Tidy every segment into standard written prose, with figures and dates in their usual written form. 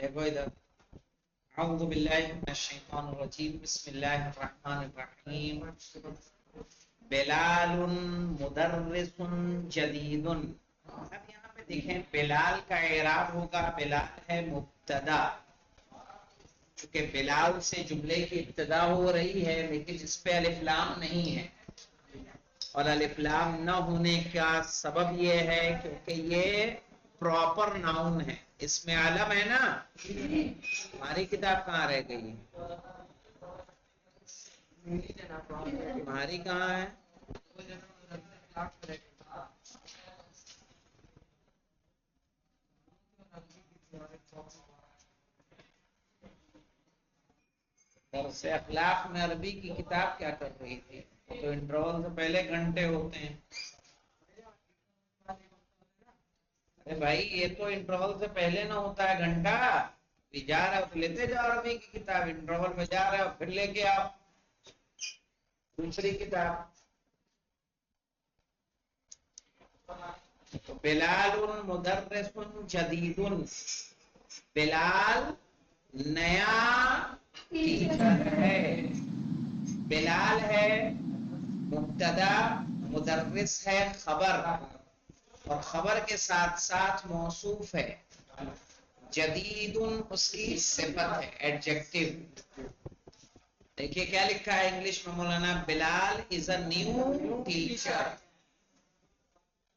देखो इधर, अऊज़ु बिल्लाहि मिनश्शैतानिर रजीम, बिस्मिल्लाहिर रहमानिर रहीम। बिलालुन मुदर्रिसुन जदीदुन। अब यहाँ पे देखें, बिलाल का एराब होगा, बिलाल है मुब्तदा, चूंकि बिलाल से जुमले की इब्तिदा हो रही है, लेकिन इस पे अलिफ लाम नहीं है। और अलिफ लाम न होने का सबब ये है क्योंकि ये प्रॉपर नाउन है, इसमें आलम है ना। हमारी किताब कहाँ रह गई? तुम्हारी कहाँ है? दरस अखलाक में अरबी की किताब क्या कर रही थी? तो इंटरवल से पहले घंटे होते हैं। अरे भाई, ये तो इंटरवल से पहले ना होता है घंटा। जा रहे हो तो लेते जाओ अरबी की किताब, इंटरवल में जा रहे हो फिर लेके आओ दूसरी किताब। तो बिलालुन मुदर्रिसुन जदीदुन, बिलाल नया टीचर है। बिलाल है मुब्तदा, मुदर्रिस है खबर, और खबर के साथ साथ मौसूफ है। जदीदुन उसकी सिफत है, एडजेक्टिव। देखिए क्या लिखा है इंग्लिश में मौलाना, Bilal is a new teacher.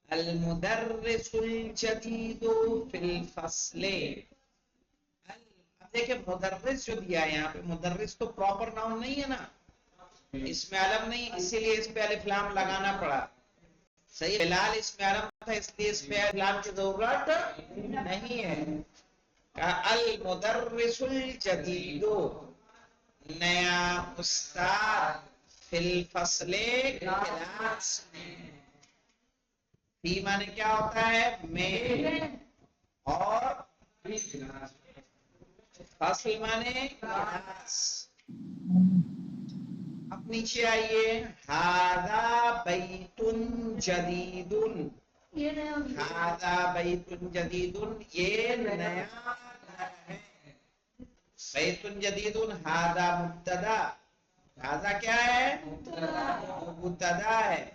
अल मुदर्रिसुल जदीदु फिल फस्ले। अब देखिए मुदर्रिस जो दिया है यहाँ पे, मुदर्रिस तो प्रॉपर नाउन नहीं है ना, इसमें अलम नहीं, इसीलिए इस पे अलिफ लाम लगाना पड़ा। सही, बिलाल इसमें अलम था इसलिए इस पे अलिफ लाम की जरूरत नहीं है। अल मुदर्रिसुल जदीदु, नया उस्ताद, फिल फस्ले क्लास में। फी माने क्या होता है? में, और फसल माने क्लास। अब नीचे आइए, हादा बैतुन जदीदुन, हादा बैतुन जदीदुन, ये नया घर है। बैतुन जदीदुन, हादा मुब्तदा, हादा क्या है? मुब्तदा है।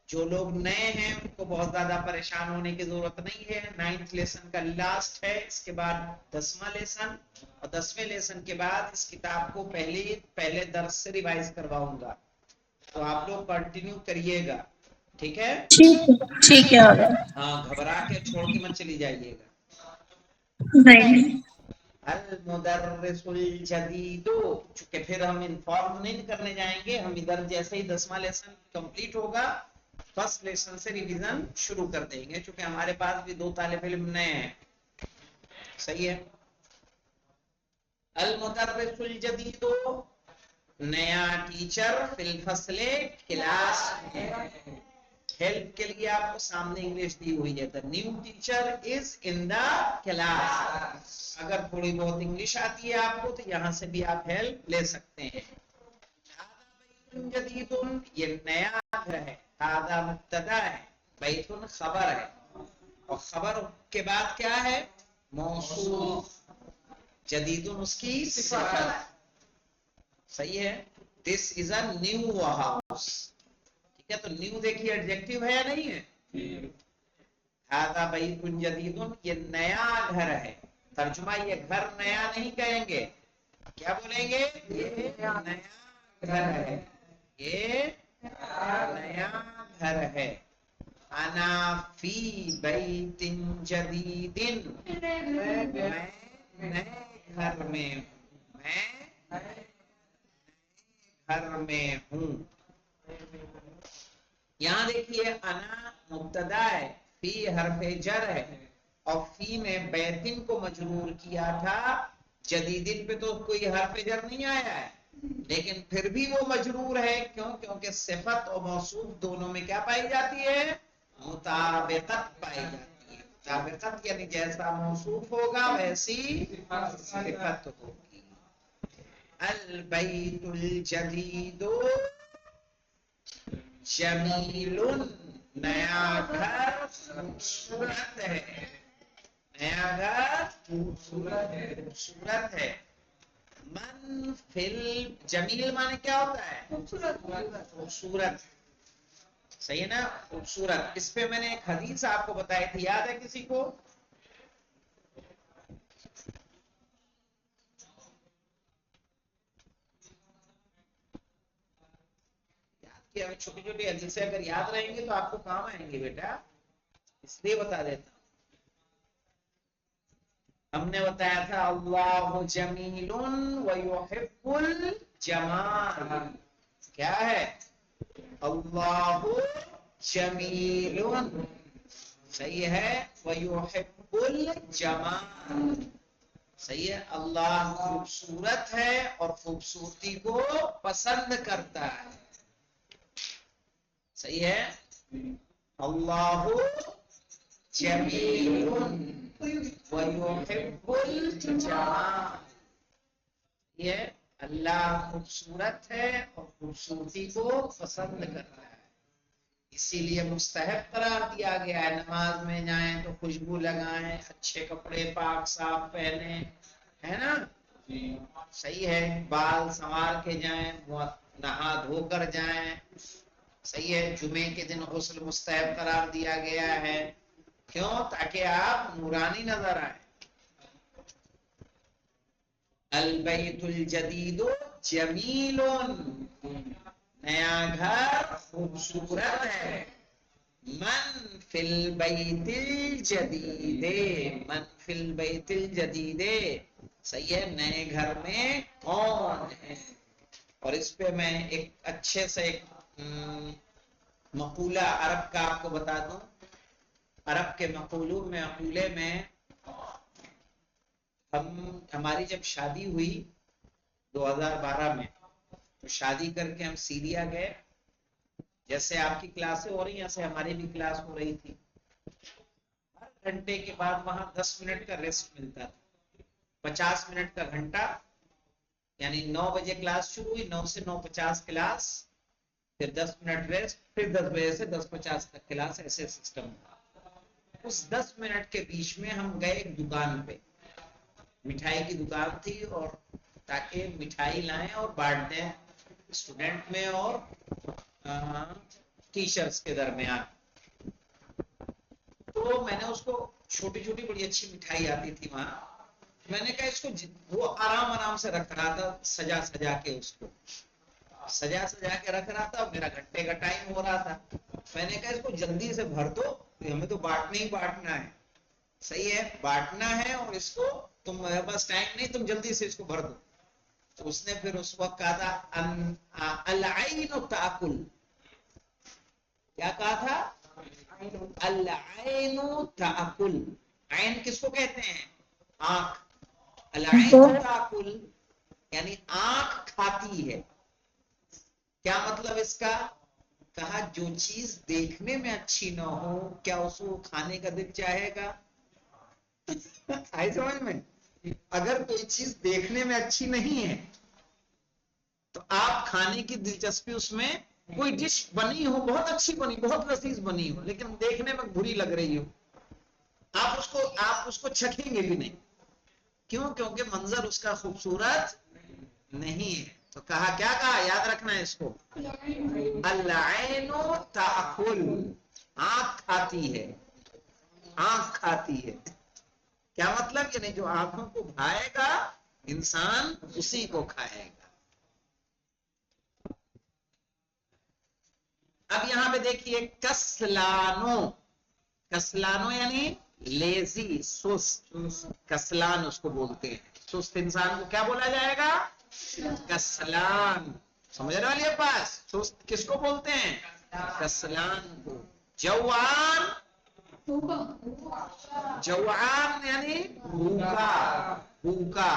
जो लोग नए हैं उनको बहुत ज्यादा परेशान होने की जरूरत नहीं है। 9th लेसन का लास्ट है, इसके बाद 10वां लेसन, और 10वें लेसन के बाद इस किताब को पहले दर्स से रिवाइज करवाऊंगा, तो आप लोग कंटिन्यू करिएगा, ठीक है? ठीक है। हाँ, घबरा के छोड़ के मत चली जाइएगा। नहीं, अल मुदर्रिसुल जदीदु, चूंकि फिर हम इन्फॉर्म नहीं करने जाएंगे, हम इधर जैसे ही 10वां लेसन कंप्लीट होगा फर्स्ट लेसन से रिवीजन शुरू कर देंगे, क्योंकि हमारे पास भी 2 तालिब इल्म नए हैं। सही है। अल मुदर्रिसुल जदीदु, नया टीचर, फिल फसले क्लास में। हेल्प के लिए आपको सामने इंग्लिश दी हुई है, the new teacher is in the class. अगर थोड़ी बहुत इंग्लिश आती है आपको तो यहाँ से भी आप हेल्प ले सकते हैं। जदीदुन, ये नया घर है। हादा मुब्तदा है, बैतुन खबर है, और खबर के बाद क्या है? मौसूफ। जदीदुन उसकी सिफत। सही है। This is a new house, ठीक है? तो न्यू देखिए एडजेक्टिव है या नहीं है? हादा बैतुन जदीदुन, ये नया घर है। तर्जुमा, ये घर नया नहीं कहेंगे, क्या बोलेंगे? ये नया घर है, ये नया घर है। अना फी बैतिन जदीदिन, मैं नए घर में हूँ, मैं घर में हूँ। यहाँ देखिए, अना मुब्तदा है, फी हरफे जर है, और फी में बैतिन को मजरूर किया था। जदीदिन पे तो कोई हरफे जर नहीं आया है, लेकिन फिर भी वो मजरूर है। क्यों? क्योंकि सिफत और मौसूफ दोनों में क्या पाई जाती है? मुताबिकत पाई जाती है। मुताबिकत यानी जैसा मौसूफ होगा वैसी सिफत होगी। अल बैतुल जदीदु जमीलुन, नया घर खूबसूरत है। नया घर खूबसूरत है। मन फिल जमील माने क्या होता है? खूबसूरत। सही है ना, खूबसूरत। इस पे मैंने एक हदीस आपको बताई थी, याद है किसी को? छोटी छोटी हदीसें अगर याद रहेंगे तो आपको काम आएंगे बेटा, इसलिए बता देता हूं। हमने बताया था अल्लाहु जमीलुन व युहिब्बुल जमाल। क्या है? अल्लाहु जमीलुन, सही है, व युहिब्बुल जमाल, सही है। अल्लाह खूबसूरत है और खूबसूरती को पसंद करता है, सही है। अल्लाहु जमीलुन व युहिब्बुल जमाल, ये अल्लाह खूबसूरत है और खूबसूरती को पसंद करता है, इसीलिए मुस्तहब करार दिया गया है। नमाज में जाएं तो खुशबू लगाएं, अच्छे कपड़े पाक साफ पहने, है ना, सही है। बाल संवार के जाएं, नहा धोकर जाएं, सही है। जुमे के दिन गुस्ल मुस्तहब करार दिया गया है, क्यों? ताकि आप नूरानी नजर आए। अल बैतुल जदीदु जमीलुन, नया घर खूबसूरत है। मन फिल बैतिल जदीदे, मन फिल बैतिल जदीदे, सही है, नए घर में कौन है? और इस पे मैं एक अच्छे से एक मकूला अरब का आपको बता दूं। अरब के मकूले में हमारी जब शादी हुई 2012 में, तो शादी करके हम सीरिया गए। जैसे आपकी क्लासें हो रही, ऐसे हमारी भी क्लास हो रही थी। हर घंटे के बाद वहां 10 मिनट का रेस्ट मिलता था, 50 मिनट का घंटा, यानी 9 बजे क्लास शुरू हुई, 9 से 9:50 क्लास, फिर 10 मिनट रेस्ट, फिर 10 बजे से 10:50 तक क्लास, ऐसे सिस्टम था। उस 10 मिनट के बीच में हम गए एक दुकान पे, मिठाई की दुकान थी, और ताकि मिठाई लाएं और बांट दें स्टूडेंट में और टीचर्स के दरमियान। तो मैंने उसको, छोटी छोटी बड़ी अच्छी मिठाई आती थी वहां, मैंने कहा इसको, वो आराम आराम से रख रहा था, सजा सजा के, उसको सजा सजा के रख रहा था। मेरा घंटे का टाइम हो रहा था, मैंने कहा इसको जल्दी से भर दो, हमें तो बांटना ही बांटना है, सही है, बांटना है, और इसको तुम, बस टाइम नहीं, तुम जल्दी से इसको भर दो। तो उसने फिर उस वक्त कहा था अल ऐनु ताकुल, क्या कहा था? अल ऐनु ताकुल। ऐन किसको कहते हैं? आंख। अल ऐनु ताकुल यानी आंख खाती है। क्या मतलब इसका? कहा जो चीज देखने में अच्छी ना हो, क्या उसको खाने का दिल चाहेगा? आई समझ में? अगर कोई चीज देखने में अच्छी नहीं है तो आप खाने की दिलचस्पी, उसमें कोई डिश बनी हो, बहुत अच्छी बनी, बहुत लजीज बनी हो, लेकिन देखने में बुरी लग रही हो, आप उसको चखेंगे भी नहीं। क्यों? क्योंकि मंजर उसका खूबसूरत नहीं है। तो कहा, क्या कहा, याद रखना है इसको, अल ऐनु ताकुल, आंख खाती है, आंख खाती है। क्या मतलब? यानी जो आंखों को भाएगा इंसान उसी को खाएगा। अब यहां पे देखिए, कसलानो, कसलानो यानी लेजी, सुस्त, कसलान उसको बोलते हैं। सुस्त इंसान को क्या बोला जाएगा? कसलान। समझ रहे वाली पास? सुस्त किसको बोलते हैं? कसलान को। जवान, जवान यानी भूखा, भूखा,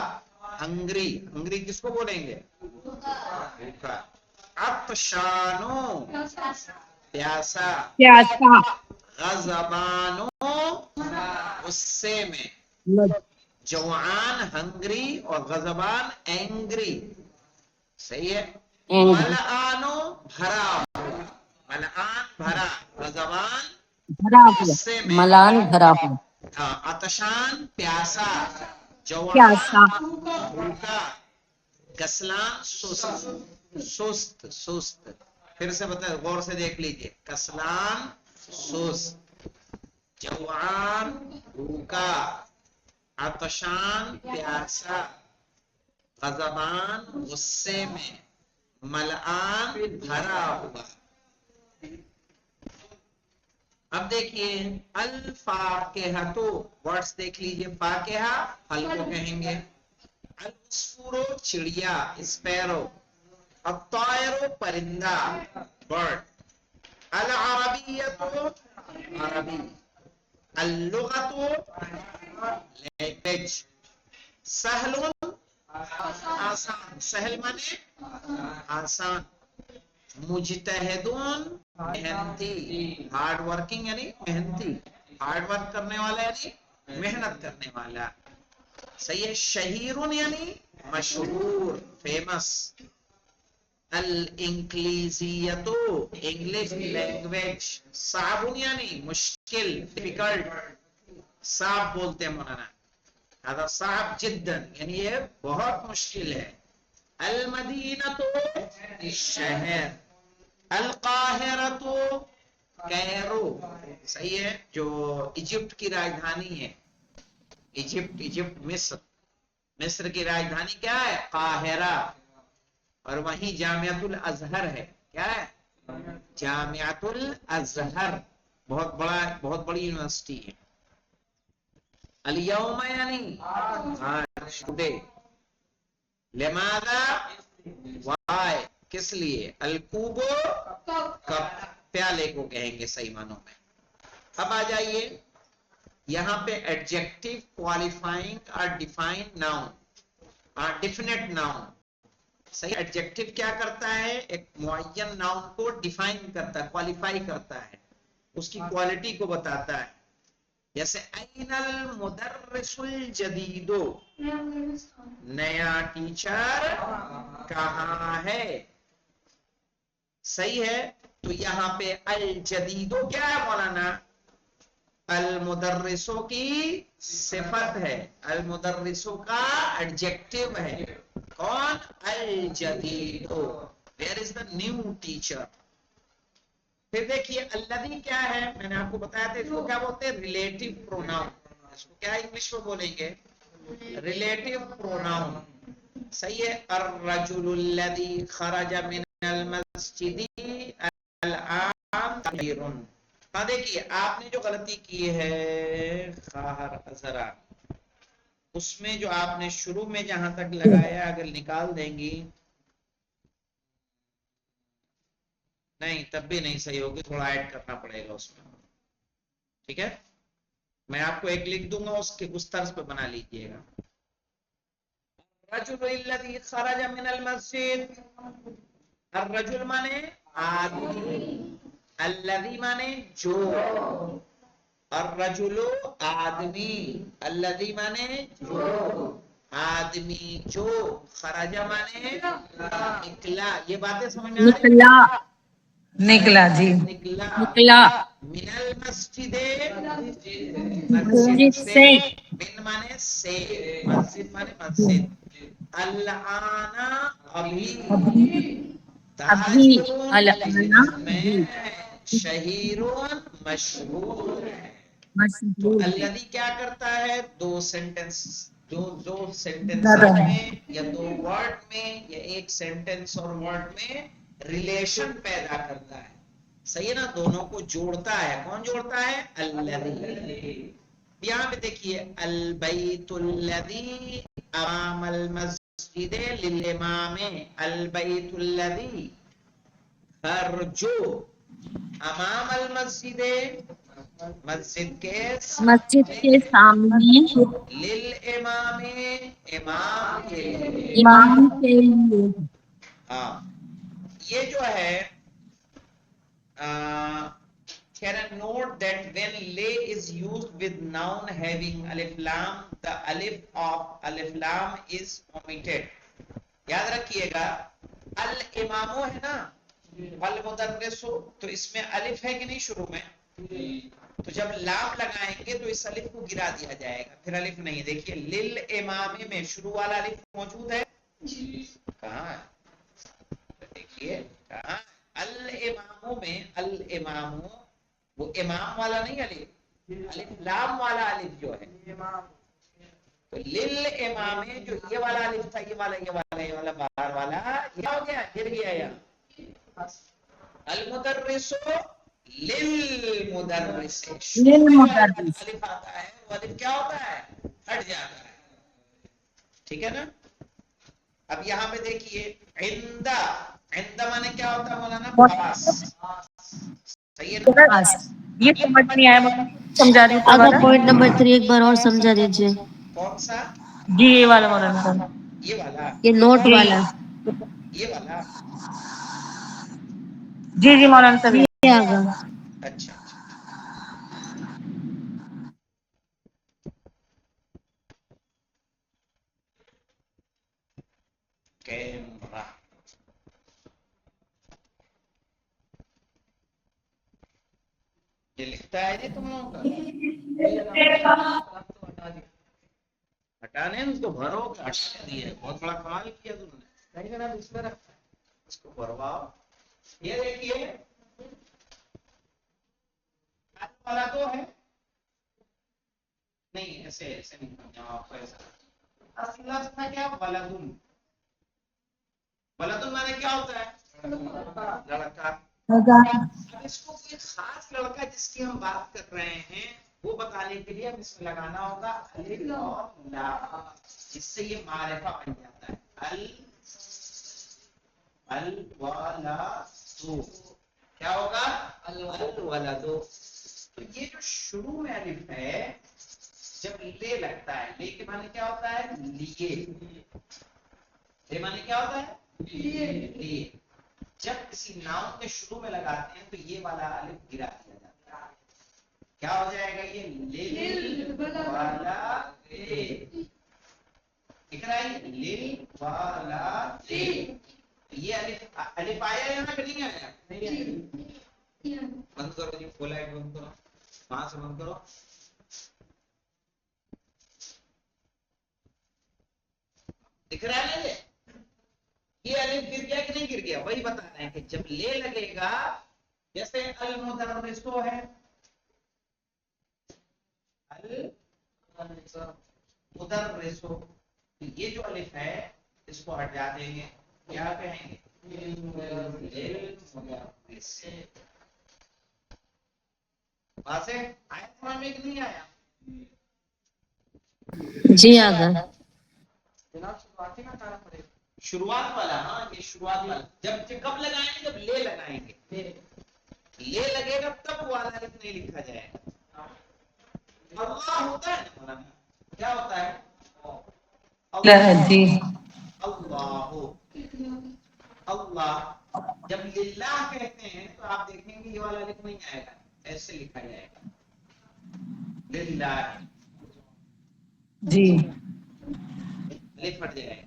हंग्री, हंग्री किसको बोलेंगे? भूखा। अतशानो, प्यासा, प्यासा, गज़बानो, गुस्से में। जवान हंग्री और गज़बान एंग्री, सही है। मलआनो भरा, मलआन भरा, गज़बान भरा हुआ, गुस्से में, मलान भरा हुआ। आतशान प्यासा, प्यासा, जवान भूखा, कसलान सुस्त, सुस्त सुस्त। फिर से बता, गौर से देख लीजिए, कसलान सुस्त, जवान भूखा, आतशान प्यासा, गज़बान गुस्से में, मलआन भरा हुआ। अब देखिए अल फाकिहतु, वर्ड्स देख लीजिए, फाकिहा फल को कहेंगे, अल उस्फुरु चिड़िया स्पैरो, अत्तायरु परिंदा बर्ड, अल अरबियतु अरबी, अल लुगतु लैंग्वेज, सहलुन आसान, सहल माने आसान, मुजतहिदुन मेहनती, हार्ड वर्किंग यानी मेहनती, हार्ड वर्क करने वाला यानी मेहनत करने वाला। सही है। शहीरुन यानी मशहूर, फेमस। अल इंक्लिजियतु इंग्लिश लैंग्वेज, साबुन यानी मुश्किल, डिफिकल्ट, साब बोलते हैं मौलाना, अगर साब जिद्दन यानी ये बहुत मुश्किल है। अल मदीनतु शहर, अल काहिरतु कैरो, सही है, जो इजिप्ट की राजधानी है, इजिप्ट, इजिप्ट मिस्र, मिस्र की राजधानी क्या है, काहिरा, और वहीं जामियातुल अजहर है, क्या है, जामियातुल अजहर, बहुत बड़ा, बहुत बड़ी यूनिवर्सिटी है। अल यौम यानी आज, टुडे, लिमादा वाई, किस लिए, अल कूबो कप, प्याले को कहेंगे सही मानों में। अब आ जाइए यहाँ पे एडजेक्टिव, क्वालिफाइंग और डिफाइंड नाउन और डिफिनेट नाउन। सही, एडजेक्टिव क्या करता है, एक मुअय्यन नाउन को डिफाइन करता है, क्वालिफाई करता है, उसकी क्वालिटी को बताता है। जैसे ऐनल मुदर्रिसुल जदीदो, नया टीचर कहाँ है। सही है। तो यहाँ पे अल जदीदो क्या है मौलाना, अल मुदर्रिसो की सिफत है, अल मुदर्रिसो का एडजेक्टिव है। कौन, अल जदीदो, where is the new teacher. फिर देखिए अल्लज़ी क्या है, मैंने आपको बताया था, इसको क्या बोलते हैं, रिलेटिव प्रोनाउन, इसको क्या इंग्लिश में बोलेंगे, रिलेटिव प्रोनाउन। सही है। अर्रजुलुल्लज़ी खरजा मिनल मस्जिदी अलआन तहीरुन। हाँ देखिए आपने जो गलती की है खाहर अजरा, उसमें जो आपने शुरू में जहां तक लगाया, अगर निकाल देंगी, नहीं तब भी नहीं सही होगी, थोड़ा ऐड करना पड़ेगा उसमें। ठीक है, मैं आपको एक लिख दूंगा, उसके उस तर्ज पे बना लीजिएगा। रजुलुल्लज़ी खरजा मिनल मस्जिद, अर्रजुल माने आदमी, अल्लज़ी माने जो, अर्रजुलु आदमी, अल्लज़ी माने जो, आदमी जो, खरजा माने निकला। ये बातें समझ में आ रही निकला, है, निकला जी, निकला, निकला, मिनल मस्जिदे, मस्जिद मस्जिद से, से, मिन माने से, मस्जिद माने मस्जिद, अल आना अभी, अभी, अभी, ताजिरुन अल आना, अभी, बिजनेसमैन, शहीरुन मशहूर है। तो मशहूर है, अल्लज़ी क्या करता है, दो सेंटेंस, दो सेंटेंसेस ज्यादा है, में या दो वर्ड में या एक सेंटेंस और वर्ड में रिलेशन पैदा करता है। सही है ना, दोनों को जोड़ता है। कौन जोड़ता है, अल्लज़ी। यहाँ पे देखिए अल बैतुल्लज़ी अमामल मस्जिदे लिल इमामे, अल बैतुल्लज़ी, घर जो, अमामल मस्जिदे, मस्जिद के मस्जिद के सामने, सामने, लिल इमामे, इमाम के लिए। इमाम के लिए। हाँ, ये जो है can I note that when lay is used with noun having alif lam, the alif of alif lam is omitted. याद रखिएगा, अल इमामो है ना, अल मुदर्रिसु, तो इसमें अलिफ है कि नहीं शुरू में, تو جب لام لگائیں گے تو اس الف کو گرا دیا جائے گا، پھر الف نہیں. دیکھیے لل امام میں شروع والا الف موجود ہے؟ کہاں ہے؟ دیکھیے کہاں؟ الاماموں میں، الاماموں وہ امام والا نہیں الف، الف لام والا الف جو ہے. تو لل امام جو یہ والا الف تھا، یہ والا باہر والا کیا ہو گیا؟ گر گیا. یا المدرس للمدرس، شروع میں جو للمدرس الف آتا ہے وہ الف کیا ہوتا ہے؟ ہٹ جاتا ہے. ٹھیک ہے نا؟ اب یہاں پہ دیکھیے عند، عند مانے کیا ہوتا ہے مولانا؟ پاس. صحیح ہے نا؟ پاس. یہ سمجھ نہیں آیا مولانا، سمجھا دیجیے آگا دوبارہ. پوائنٹ نمبر 3 ایک بار اور سمجھا دیجیے. کون سا؟ جی یہ والا مولانا صاحب. یہ والا، یہ نوٹ جی والا. یہ والا. جی جی مولانا صاحب. یہ آگا. اچھا اچھا. کیمرہ، یہ لکھتا ہے جی تم لوگوں کا؟ ہٹانے اس کو بھرو، ہٹا دیے. بہت بڑا کمال کیا تم نے. نہیں جناب اس میں رکھا، اس کو بھرواؤ. یہ دیکھیے والا تو ہے نہیں، ایسے ایسے نہیں آپ کو ایسا. اصل لفظ تھا کیا؟ ولدن. ولدن مانے کیا ہوتا ہے؟ لڑکا. اب اس کو کوئی خاص لڑکا جس کی ہم بات کر رہے ہیں وہ بتانے کے لیے ہم اس میں لگانا ہوگا الف اور لام، جس سے یہ معرفہ بن جاتا ہے. الولد، کیا ہوگا؟ الولد. تو یہ جو شروع میں الف ہے، جب لے لگتا ہے، لے کے معنی کیا ہوتا ہے؟ لیے. لے معنی کیا ہوتا ہے؟ لیے. جب کسی نام کے شروع میں لگاتے ہیں تو یہ والا الف گرا دیا جاتا ہے. کیا ہو جائے گا؟ یہ لیل والا لے. دکھ رہا ہے؟ لیل والا لے. یہ الف آیا ہے نا کہ نہیں آیا؟ بند کرو جی، فل لائٹ بند کرو، وہاں سے بند کرو. دکھ رہا ہے نا یہ الف گر گیا کہ نہیں گر گیا؟ وہی بتا رہے ہیں کہ جب لے لگے گا، جیسے المدرسو ہے، المدرسو، یہ جو الف ہے اس کو ہٹا دیں گے، کیا کہیں گے؟ واضح آیا سمجھ میں کہ نہیں آیا؟ جی آگا. شروعات والا، ہاں یہ شروعات والا. جب کب لگائیں گے؟ جب لے لگائیں گے. لے لگے گا تب والا الف نہیں لکھا جائے گا. اللہ ہوتا ہے نا مولانا، کیا ہوتا ہے؟ جی اللہ، اللہ. جب للہ کہتے ہیں تو آپ دیکھیں گے یہ والا الف نہیں آئے گا، ایسے لکھا جائے گا للہ. جی الف ہٹ جائے گا.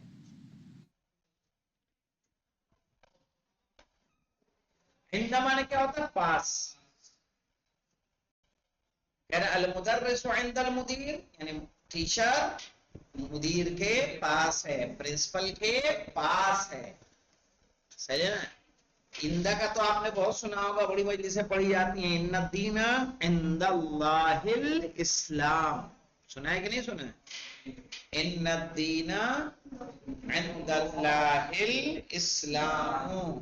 عندما نے کیا ہوتا ہے؟ پاس. کہہ رہا المدرس عند المدیر، یعنی ٹیچر مدیر کے پاس ہے، پرنسپل کے پاس ہے. صحیح ہے نا؟ اندا کا تو آپ نے بہت سنا ہوگا، بڑی مجلسیں پڑھی جاتی ہیں. ان الدین عند اللہ الاسلام، سنا ہے کہ نہیں سنا ہے؟ ان الدین عند اللہ الاسلام،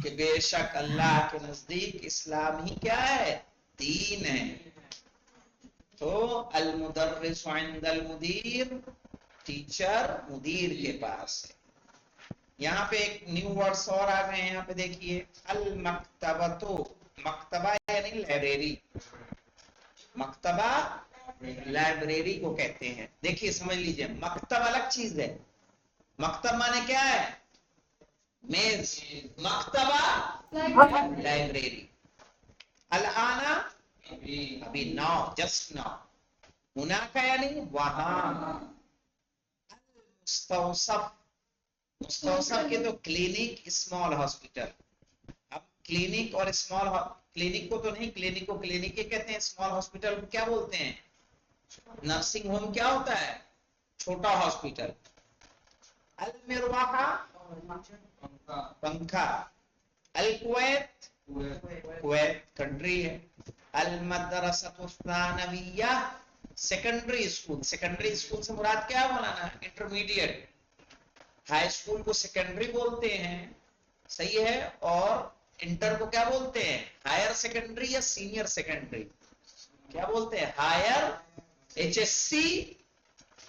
کہ بے شک اللہ کے نزدیک اسلام ہی کیا ہے؟ دین ہے. تو المدرس عند المدیر، ٹیچر مدیر کے پاس ہے. یہاں پہ ایک نیو ورڈز اور آ گئے ہیں، یہاں پہ دیکھیے المکتبۃ، مکتبہ یعنی لائبریری. مکتبہ لائبریری کو کہتے ہیں. دیکھیے سمجھ لیجئے، مکتب الگ چیز ہے. مکتب مانے کیا ہے؟ میز. مکتبہ لائبریری. الان ابھی ناؤ، جسٹ ناؤ. ہناک یعنی وہاں. مستوصف، مستوصف کے تو کلینک، اسمال ہاسپٹل. اب क्लिनिक और स्मॉल क्लिनिक को तो नहीं, क्लिनिक को क्लिनिक ही कहते हैं, स्मॉल हॉस्पिटल को क्या बोलते हैं? नर्सिंग होम क्या होता है? छोटा हॉस्पिटल। अल मिरवाहा पंखा, अल कुवैत कुवैत कंट्री है, अल मदरसतु सानविया सेकेंडरी स्कूल। सेकेंडरी स्कूल से मुराद क्या बनाना? इंटरमीडिएट। हाई स्कूल को सेकेंडरी बोलते हैं, सही है, और इंटर को क्या बोलते हैं? हायर सेकेंडरी या सीनियर सेकेंडरी, क्या बोलते हैं? हायर HSC,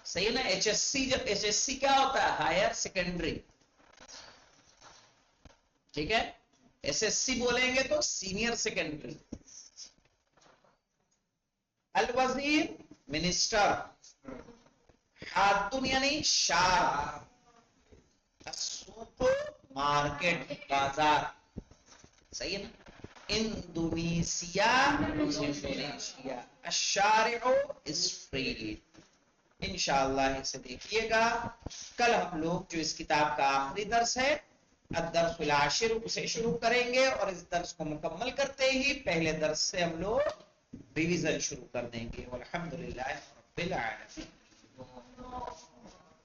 सही है ना? HSC, जब HSC क्या होता है? हायर सेकेंडरी, ठीक है। SSC बोलेंगे तो सीनियर सेकेंडरी। अल वजीर मिनिस्टर, हादुन यानी शार, सूप मार्केट बाजार, सही है ना? इंडोनेशिया इंडोनेशिया, अशारिउ स्ट्रीट। इंशाअल्लाह इसे देखिएगा। कल हम लोग जो इस किताब का आखिरी दर्स है अद-दर्सुल आशिर उसे शुरू करेंगे, और इस दर्स को मुकम्मल करते ही पहले दर्स से हम लोग रिवीजन शुरू कर देंगे। वल्हम्दुलिल्लाह रब्बिल आलमीन।